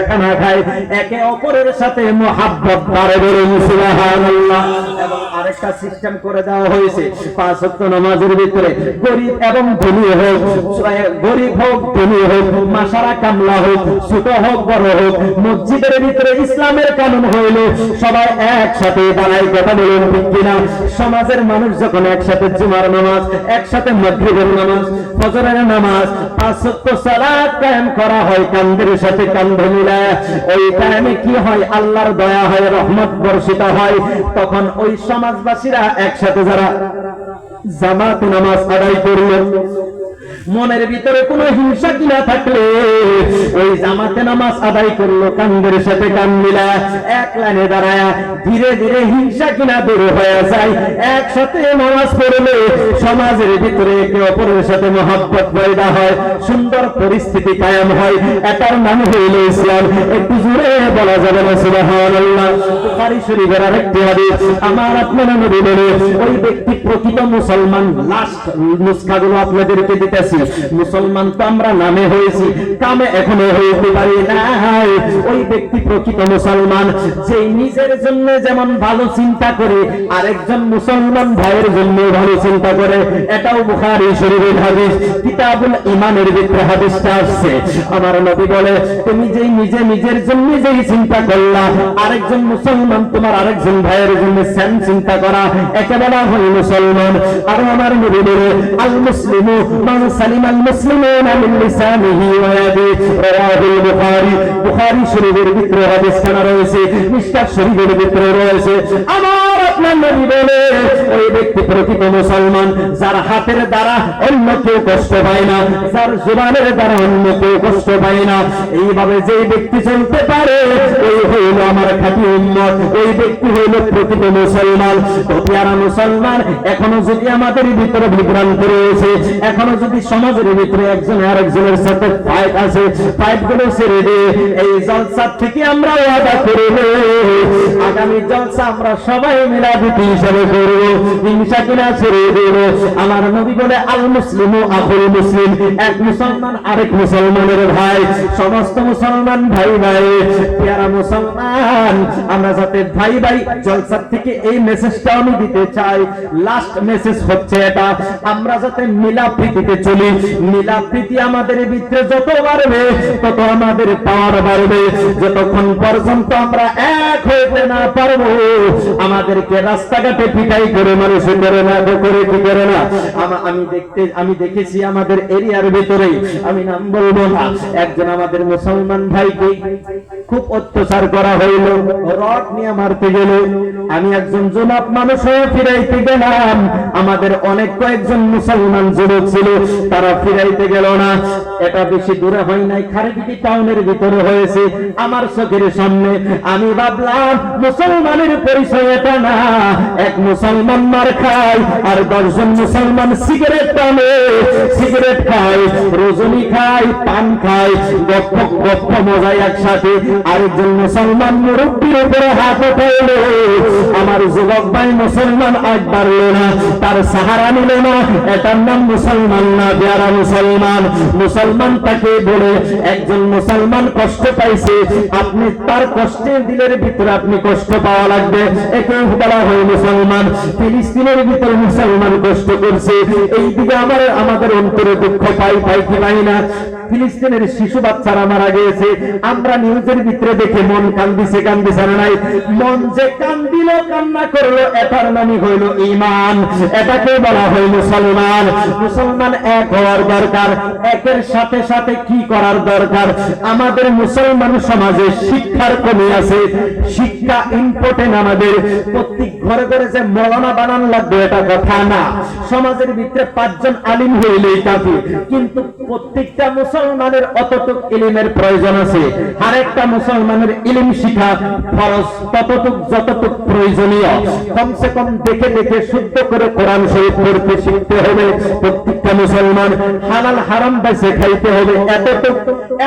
খানা খায়, একে অপরের সাথে মুহাব্বত বাড়ে, বলুন সুবহানাল্লাহ। এবং আরেকটা সিস্টেম করে দেওয়া হয়েছে, 5 ওয়াক্ত নামাজের ভিতরে গরিব এবং ধনী হোক, গরিব হোক ধনী হোক, মাসারা কামলা হোক, ছোট হোক বড় হোক, মসজিদের ভিতরে ইসলামের কানুন হইল সবাই একসাথে দাঁড়ায়, কথা বলুন ঠিক কিনা? সমাজের মানুষ যখন একসাথে জুমার নামাজ, একসাথে মাগরিবের নামাজ, ফজরের নামাজ, 5 ওয়াক্ত সালাত কায়েম করা হয় কাঁধের সাথে কাঁধ মিলায়, ওই টাইমে কি হয়? আল্লাহর দয়া হয়, রহমত বর্ষিত হয়। তখন ওই সমাজবাসীরা একসাথে যারা জামাতে নামাজ আদায় করলো, মনের ভিতরে কোনো হিংসা কিনা থাকলে ওই জামাতে নামাজ আদায় করলো কাঁধের সাথে কাঁধ মিলায়, এক লাইনে দাঁড়ায়, ধীরে ধীরে হিংসা কিনা দূর হয়ে যায়। একসাথে নামাজ পড়লে সমাজের ভিতরে একে অপরের সাথে মহব্বত পয়দা হয়, সুন্দর পরিস্থিতি কায়েম হয়। এটার নাম হইল ইসলাম। একটু জোরে বলা যাবে না সুবহানাল্লাহ। বুখারী শরীফের আরেকটি হাদিস, আমার আপনারা নবী বলে, ওই ব্যক্তি প্রকৃত মুসলমান। লাস্ট নুসখাগুলো আপনাদেরকে দিতেছি। মুসলমান তো আমরা নামে হয়েছি, কামে এখনো হইতে পারি না। ওই ব্যক্তি প্রকৃত মুসলমান, যে নিজের জন্য যেমন ভালো চিন্তা করে আরেকজন মুসলমান ভাইয়ের জন্য ভালো চিন্তা করে। এটাও বুখারী শরীফের হাদিস, কিতাবুল ঈমানের ভিতরে হাদিসটা আসছে। আমার নবী বলে, তুমি যেই নিজে নিজের জন্য যেই চিন্তা করলা, আরেকজন মুসলমান তোমার আরেকজন ভাইয়ের জন্য সেম চিন্তা করা, একে বলা হয় মুসলমান। আর আমার নবী বলে, আল মুসলিমু মান সালিমাল মুসলিমুনা মিন লিসানিহি ওয়া ইয়াদিহি, রাওয়াহুল বুখারী। বুখারী শরীফের ভিতরে হাদিসখানা রয়েছে, মিশকাত শরীফের ভিতরে রয়েছে। আমার আপনার নবী বলে, ওই ব্যক্তি প্রকৃত মুসলমান, যার হাতের দ্বারা অন্য কেউ কষ্ট পায় না, যার জবানের দ্বারা অন্য কেউ কষ্ট পায় না। এইভাবে যে ব্যক্তি চলতে পারে, ওই হইল আমার খাঁটি উম্মত, ওই ব্যক্তি হইল প্রকৃত মুসলমান। তো প্রিয় মুসলমান, এখনো যদি আমাদের ভিতরে বিভ্রান্ত রয়েছে, এখনো যদি সমাজের ভিতরে একজন আরেকজনের সাথে ফাইট আছে, ফাইট গুলো ছেড়ে দিয়ে এই জলসা থেকে আমরা ওয়াদা করব, আগামী জলসা আমরা সবাই মিলাদুতি হিসাবে করব, হিংসা কিনা ছেড়ে দেব। আমার নবী বলে, আল মুসলিমু আখুল মুসলিম, এক মুসলমান আরেক মুসলমানের ভাই। সমস্ত মুসলমান ভাই ভাই, প্রিয় মুসলমান, আমরা যাতে ভাই ভাই জলসা থেকে এই মেসেজটা আমি দিতে চাই। লাস্ট মেসেজ হচ্ছে এটা, আমরা যাতে মিলাপ্রীতিতে চলি। মিলাপ্রীতি আমাদের ভিতরে যত বাড়বে, তত আমাদের পাওয়ার বাড়বে। যতক্ষণ পর্যন্ত আমরা এক হইতে না পারবো, আমাদেরকে রাস্তাঘাটে পিটাই করে মানুষ করে না, করে কি করে না। আমি দেখেছি আমাদের এরিয়ার ভিতরে, আমি নাম বলবো না, একজন আমাদের মুসলমান ভাইকে খুব অত্যাচার করা হইল, রড নিয়ে মারতে গেল। আমি একজন জনাব মানুষ হয়ে ফিরাইতে গেলাম, আমাদের অনেক কয়েকজন মুসলমান যুবক ছিল, তারা ফিরাইতে গেল না। এটা বেশি দূরে হয় নাই, খারেদিঘি টাউনের ভিতরে হয়েছে, আমার চোখের সামনে। আমি ভাবলাম মুসলমানের পরিচয় এটা না, এক মুসলমান মার খায় আর 10 জন মুসলমান সিগারেট টানে, সিগারেট খায়, রজনী খায়, পান খায়, গপ্প মজায় একসাথে। আরেকজন মুসলমান মুরব্বীর উপরে হাত উঠাইল। আমার যুবক ভাই মুসলমান আজ বাড়লো না, তার সাহারা নিল না, এটার নাম মুসলমান না, যারা মুসলমান। মুসলমান তাকে বলে, একজন মুসলমান কষ্ট পাইছে, আপনি তার কষ্টের দিলের ভিতরে আপনি কষ্ট পাওয়া লাগবে, একে বলা হয় মুসলমান। ফিলিস্তিনের ভিতরে মুসলমান কষ্ট করছে, এইদিকে আমাদের অন্তরে দুঃখ পাই কি পাই না। ফিলিস্তিনের শিশু বাচ্চারা মারা গিয়েছে, আমরা নিউজের ভিতরে দেখে মন কান্দিছে না নাই? মন যে কান্দিল, কান্না করলো, এটার নামই হইল ঈমান, এটাকে বলা হয় মুসলমান। মুসলমান এক হওয়ার দরকার। একের সাথে সাথে কি করার দরকার? আমাদের মুসলমান সমাজে শিক্ষার কমি আছে, শিক্ষা ইম্পর্টেন্ট। আমাদের প্রত্যেক ঘরে ঘরে যে মৌলানা বানান লাগবে এটা কথা না, সমাজের ভিতরে 5 জন আলিম হইলেই কাফি। কিন্তু প্রত্যেকটা মুসলমানের অতটুক ইলমের প্রয়োজন আছে। আরেকটা মুসলমানের ইলম শিখা ফরজ ততটুক যতটুক প্রয়োজনীয়। কমসে কম দেখে দেখে শুদ্ধ করে কোরআন শরীফ পড়তে শিখতে হবে প্রত্যেকটা মুসলমান। হালাল হারাম বেছে খাইতে হবে, এতটুক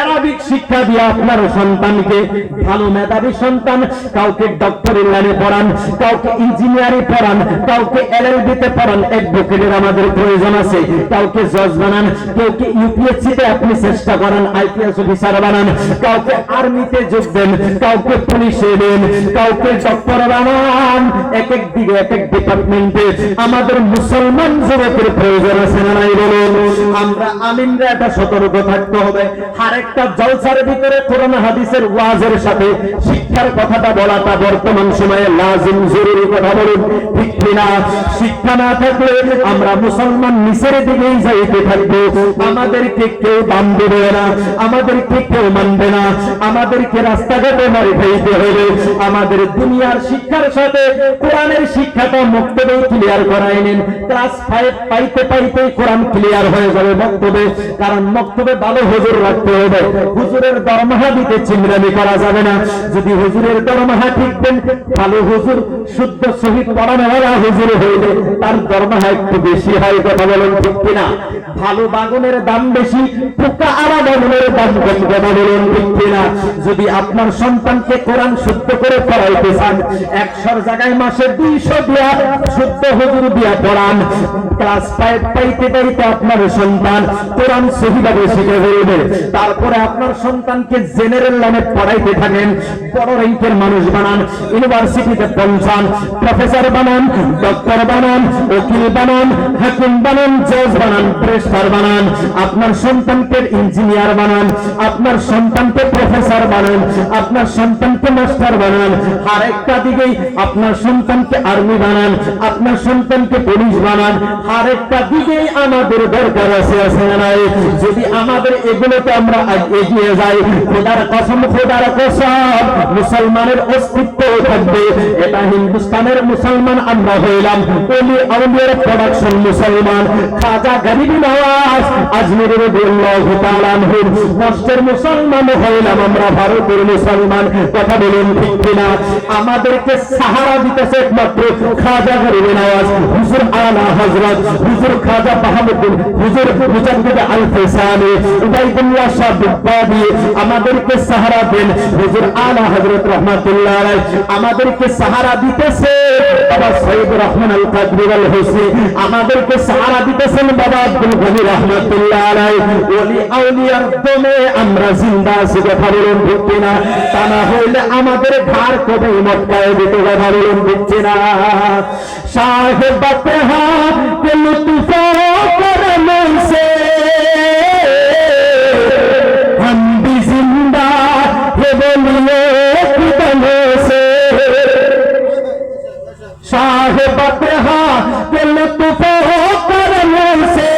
আরবিক শিক্ষা দিয়ে আপনার সন্তানকে ভালো মেধাবী সন্তান, কাউকে ডক্টরি লাইনে পড়ান, কাউকে ইঞ্জিনিয়ারিং পড়ান, কাউকে LLB তে পড়ান, অ্যাডভোকেটের আমাদের প্রয়োজন আছে, কাউকে জজ বানান, কাউকে UPSC তে আপনি চেষ্টা করেন, আইপিএস অফিসার বানান, কাউকে আর্মিতে যোগ দেন, কাউকে পুলিশে দেন, কাউকে ডক্টর বানান, এক এক দিকে এক এক ডিপার্টমেন্টে আমাদের মুসলমান যুবকের প্রয়োজন আছে না নাই বলুন? আমরা আমিনরা এটা সতর্ক থাকতে হবে। আরেকটা জলসার ভিতরে কোরআন হাদিসের ওয়াজের সাথে শিক্ষার কথাটা বলাটা বর্তমান সময়ে লাজিম জরুরি কথা বলুন, ঠিক কিনা? শিক্ষা না থাকলে আমরা মুসলমান নিচের দিকেই যাইতে থাকবো। আমাদেরকে কেউ দাম দেবে না, আমাদেরকে কেউ মানবে না, আমাদেরকে রাস্তাঘাটে মারি ফেলতে হবে। আমাদের দুনিয়ার শিক্ষার সাথে কোরআনের শিক্ষাটা মক্তবে ক্লিয়ার করাই নিন। ক্লাস 5 পাইতে পাইতে কোরআন ক্লিয়ার হয়ে যাবে মক্তবে, কারণ মক্তবে ভালো হুজুর রাখতে হবে। হুজুরের দরমাহা দিতে চিমরানি করা যাবে না। যদি হুজুরের দরমাহা ঠিক দেন, ভালো হুজুর শুদ্ধ সহিত পড়ানোওয়ালা হুজুর হইলে তার দরমাহা একটু বেশি হয়, কথা বলেন ঠিক কিনা? ভালো বাগুনের দাম বেশি, পোকা আলা বাগুনের দাম কম, কথা বলেন ঠিক কিনা? যদি আপনার সন্তানকে কোরআন শুদ্ধ করে পড়াইতে চান, 100 জায়গায় মাসে 200 দিয়া শুদ্ধ হুজুর দিয়া পড়ান। ক্লাস 5 পাইতে পাইতে আপনার সন্তান কোরআন সহিভাবে শিখে ফেলবে। তারপরে আপনার সন্তানকে জেনারেল লাইনে পড়াইতে থাকেন, বড় র্যাঙ্কের মানুষ বানান, ইউনিভার্সিটিতে পৌঁছান, প্রফেসর বানান, ডক্টর বানান, উকিল বানান, হাকিম বানান, জজ বানান, ব্যারিস্টার বানান। আপনার সন্তানকে ইঞ্জিনিয়ার বানান, আপনার সন্তানকে প্রফেসর বানান, আপনার সন্তানকে মাস্টার বানান। আর একটা দিকেই আপনার সন্তানকে আর্মি বানান, আপনার সন্তানকে পুলিশ বানান। আর একটা দিকেই আমাদের দরকার আছে নাই? যদি আমাদের এগুলোতে আমরা এগিয়ে যাই, খোদার কসম মুসলমানের অস্তিত্ব থাকবে। এটা হিন্দুস্তানের মুসলমান আমরা হইলাম, ওলি আউলিয়ার প্রোডাকশন মুসলমান। খাজা গরিব নওয়াজ আজমির রাদিয়াল্লাহু তাআলা আনহু রাষ্ট্রের মুসলমান হইলাম আমরা, ভারতের মুসলমান, কথা বলুন ঠিক কিনা? আমাদেরকে সাহারা দিতেছে একমাত্র খাজা গরিব নওয়াজ, হুজুর আলা হযরত হুজুর খাজা বাহাউদ্দিন, হুজুর মুজাদ্দিদ আল ফিসানি, উবাইদুল্লাহ শাহ বুখারী আমাদেরকে সাহারা দেন। হুজুর আলা হযরত রাহমাতুল্লাহ আলাইহি আমাদেরকে সাহারা দিতেছে। বাবা সৈয়দ রহমান আল কাদরি আল হুসি আমাদেরকে সাহারা দিতেছেন। বাবা আব্দুল গনি রাহমাতুল্লাহ আলাইহি ওলি আউলিয়ার দমে আমরা জিন্দা আছি, কথা বলুন ঠিক কিনা? তা না হইলে আমাদের ঘর কবে মক্কায় দিতে, কথা বলুন ঠিক কিনা? সাহেবাতে হাত কে লুৎফ করম সে हम भी जिंदा है बोलिए किदम से, साहिबत हाथ के लुत्फ करम से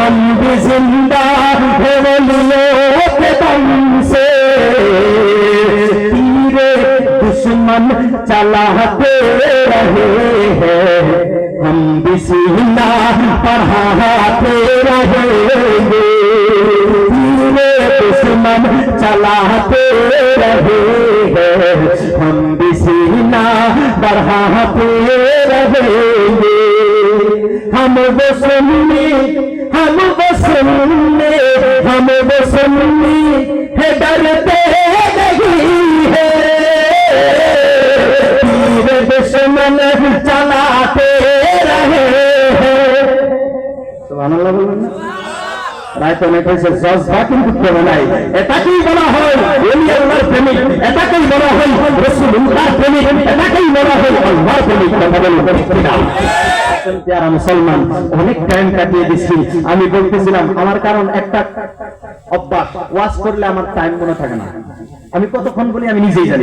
हम भी जिंदा है बोलिए किदम से। तीरे दुश्मन चलाते रहे हैं, हम भी सीना पढ़ाते रहेंगे। तीरे दुश्मन चलाते रहे हैं, हम भी सीना बढ़ाते रहेंगे। हम वो सुन्नी, हम वो सुन्नी, हम वो सुन्नी है, डरते नहीं है। तीरे दुश्मन चलाते रहे हैं। सुभानाल्लाह बोलুন না? রাইত অনেক হয়েছে, জজবা কিন্তু কেমন নাই। এটাকেই বলা হয় ওলি আল্লাহর প্রেমিক, এটাকেই বলা হয় রাসূলুল্লাহর প্রেমিক, এটাকেই বলা হয় আল্লাহর প্রেমিক, কথা বলুন ঠিক কিনা? যারা মুসলমান অনেক টাইম কাটিয়ে দিচ্ছি, আমি বলতেছিলাম আমার কারণ একটা অভ্যাস, ওয়াজ করলে আমার টাইম মনে থাকে না। আমি কতক্ষণ বলি আমি নিজেই জানি।